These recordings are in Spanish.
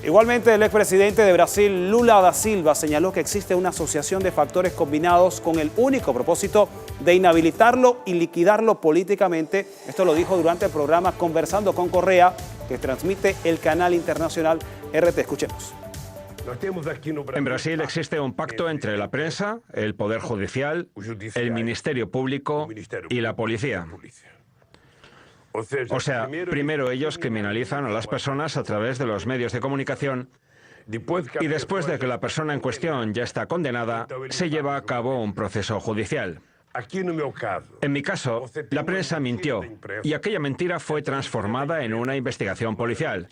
Igualmente, el expresidente de Brasil, Lula da Silva, señaló que existe una asociación de factores combinados con el único propósito de inhabilitarlo y liquidarlo políticamente. Esto lo dijo durante el programa Conversando con Correa, que transmite el canal internacional RT. Escuchemos. En Brasil existe un pacto entre la prensa, el Poder Judicial, el Ministerio Público y la policía. O sea, primero ellos criminalizan a las personas a través de los medios de comunicación y después de que la persona en cuestión ya está condenada, se lleva a cabo un proceso judicial. En mi caso, la prensa mintió y aquella mentira fue transformada en una investigación policial.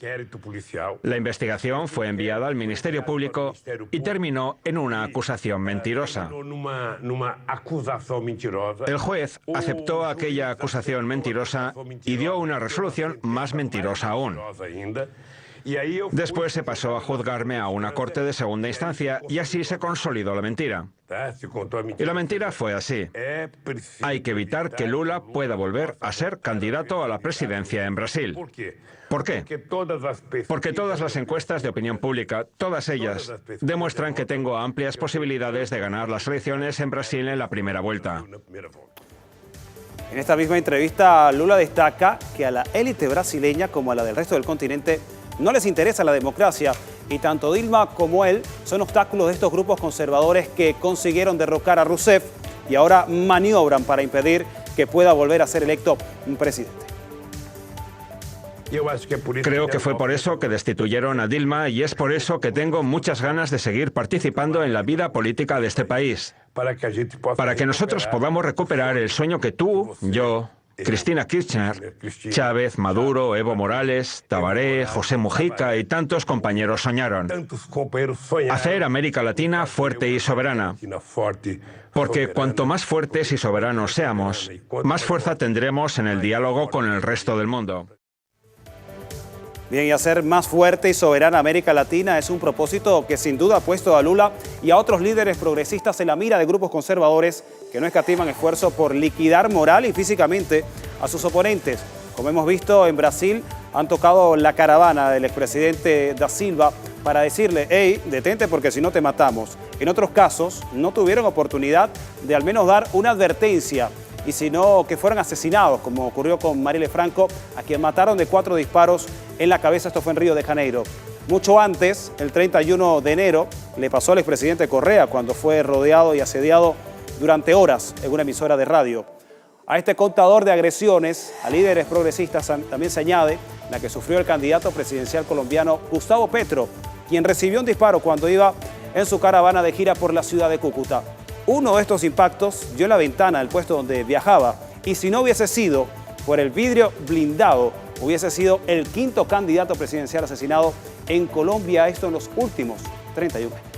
La investigación fue enviada al Ministerio Público y terminó en una acusación mentirosa. El juez aceptó aquella acusación mentirosa y dio una resolución más mentirosa aún. Después se pasó a juzgarme a una corte de segunda instancia y así se consolidó la mentira. Y la mentira fue así. Hay que evitar que Lula pueda volver a ser candidato a la presidencia en Brasil. ¿Por qué? Porque todas las encuestas de opinión pública, todas ellas, demuestran que tengo amplias posibilidades de ganar las elecciones en Brasil en la primera vuelta. En esta misma entrevista, Lula destaca que a la élite brasileña como a la del resto del continente no les interesa la democracia y tanto Dilma como él son obstáculos de estos grupos conservadores que consiguieron derrocar a Rousseff y ahora maniobran para impedir que pueda volver a ser electo un presidente. Creo que fue por eso que destituyeron a Dilma y es por eso que tengo muchas ganas de seguir participando en la vida política de este país. Para que nosotros podamos recuperar el sueño que tú, yo, Cristina Kirchner, Chávez, Maduro, Evo Morales, Tabaré, José Mujica y tantos compañeros soñaron. Hacer América Latina fuerte y soberana. Porque cuanto más fuertes y soberanos seamos, más fuerza tendremos en el diálogo con el resto del mundo. Bien, y hacer más fuerte y soberana América Latina es un propósito que sin duda ha puesto a Lula y a otros líderes progresistas en la mira de grupos conservadores que no escatiman esfuerzo por liquidar moral y físicamente a sus oponentes. Como hemos visto en Brasil, han tocado la caravana del expresidente da Silva para decirle, hey, detente porque si no te matamos. En otros casos, no tuvieron oportunidad de al menos dar una advertencia y sino que fueran asesinados, como ocurrió con Marielle Franco, a quien mataron de 4 disparos en la cabeza. Esto fue en Río de Janeiro. Mucho antes, el 31 de enero, le pasó al expresidente Correa cuando fue rodeado y asediado durante horas en una emisora de radio. A este contador de agresiones a líderes progresistas también se añade la que sufrió el candidato presidencial colombiano Gustavo Petro, quien recibió un disparo cuando iba en su caravana de gira por la ciudad de Cúcuta. Uno de estos impactos dio en la ventana del puesto donde viajaba y si no hubiese sido por el vidrio blindado, hubiese sido el 5º candidato presidencial asesinado en Colombia, esto en los últimos 31 años.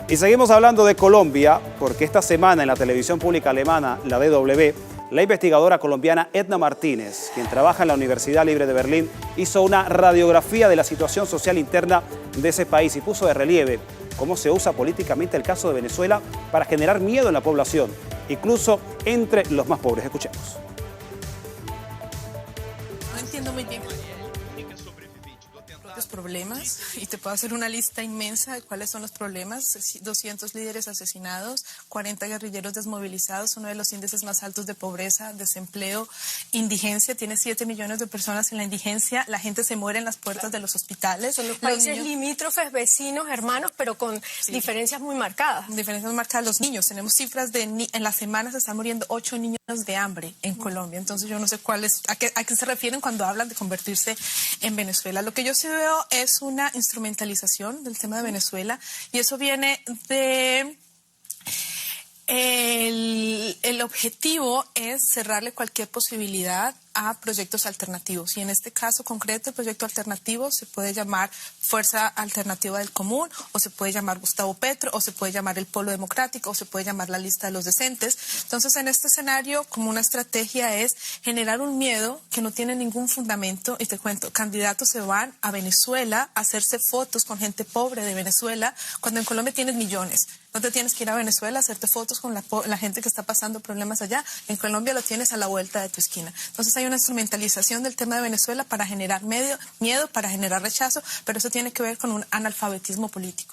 Y seguimos hablando de Colombia porque esta semana en la televisión pública alemana, la DW, la investigadora colombiana Edna Martínez, quien trabaja en la Universidad Libre de Berlín, hizo una radiografía de la situación social interna de ese país y puso de relieve cómo se usa políticamente el caso de Venezuela para generar miedo en la población, incluso entre los más pobres. Escuchemos. No entiendo muy bien los problemas y te puedo hacer una lista inmensa de cuáles son los problemas. 200 líderes asesinados, 40 guerrilleros desmovilizados, uno de los índices más altos de pobreza, desempleo, indigencia. Tiene 7 millones de personas en la indigencia. La gente se muere en las puertas de los hospitales. Son los países limítrofes, vecinos, hermanos, pero con diferencias muy marcadas. Diferencias muy marcadas. Los niños, tenemos cifras de en las semanas se están muriendo 8 niños de hambre en Colombia. Entonces yo no sé a qué se refieren cuando hablan de convertirse en Venezuela. Lo que yo sí veo es una instrumentalización del tema de Venezuela y eso viene de... El objetivo es cerrarle cualquier posibilidad a proyectos alternativos y en este caso concreto el proyecto alternativo se puede llamar Fuerza Alternativa del Común o se puede llamar Gustavo Petro o se puede llamar el Polo Democrático o se puede llamar la Lista de los Decentes. Entonces en este escenario como una estrategia es generar un miedo que no tiene ningún fundamento y te cuento, candidatos se van a Venezuela a hacerse fotos con gente pobre de Venezuela cuando en Colombia tienes millones. No te tienes que ir a Venezuela a hacerte fotos con la gente que está pasando problemas allá. En Colombia lo tienes a la vuelta de tu esquina. Entonces hay una instrumentalización del tema de Venezuela para generar miedo, para generar rechazo, pero eso tiene que ver con un analfabetismo político.